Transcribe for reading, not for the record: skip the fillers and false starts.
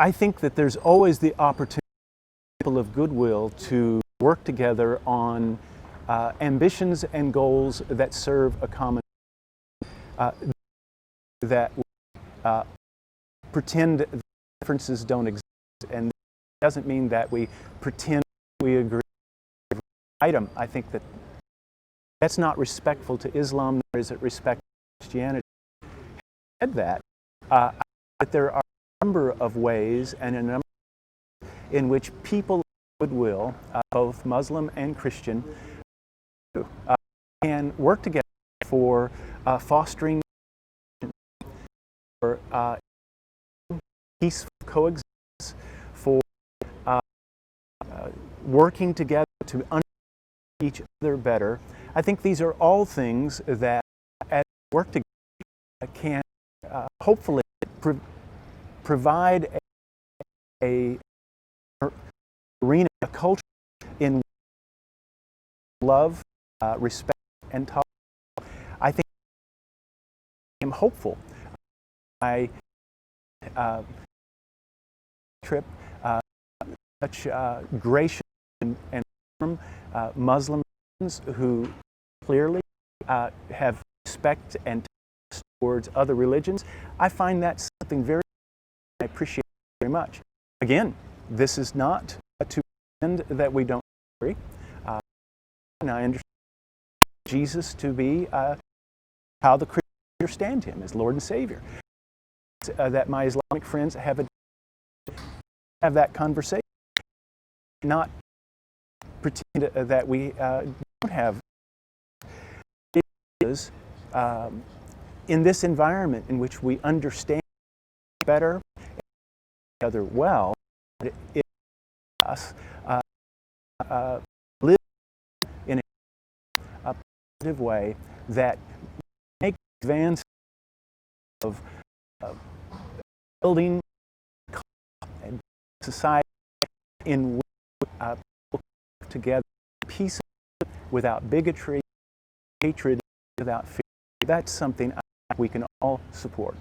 I think that there's always the opportunity for people of goodwill to work together on ambitions and goals that serve a common that pretend that differences don't exist, and it doesn't mean that we pretend we agree on every item. I think that that's not respectful to Islam, nor is it respectful to Christianity. Having said that, but there are a number of ways and a number in which people of goodwill, both Muslim and Christian, can work together for fostering, for peaceful coexistence, for working together to understand each other better. I think these are all things that, as we work together, can hopefully provide a arena, a culture in which love, respect, and tolerance. I think I am hopeful. I trip such gracious and warm Muslims who clearly have respect and tolerance towards other religions. I find that something very I appreciate very much. Again, this is not to pretend that we don't agree. And I understand Jesus to be how the Christians understand Him as Lord and Savior. That my Islamic friends have that conversation, not pretend that we don't have. It is in this environment in which we understand better each other well, it us live in a positive way that makes advance of building and society in which people work together peaceably, without bigotry, hatred, without fear. That's something we can all support.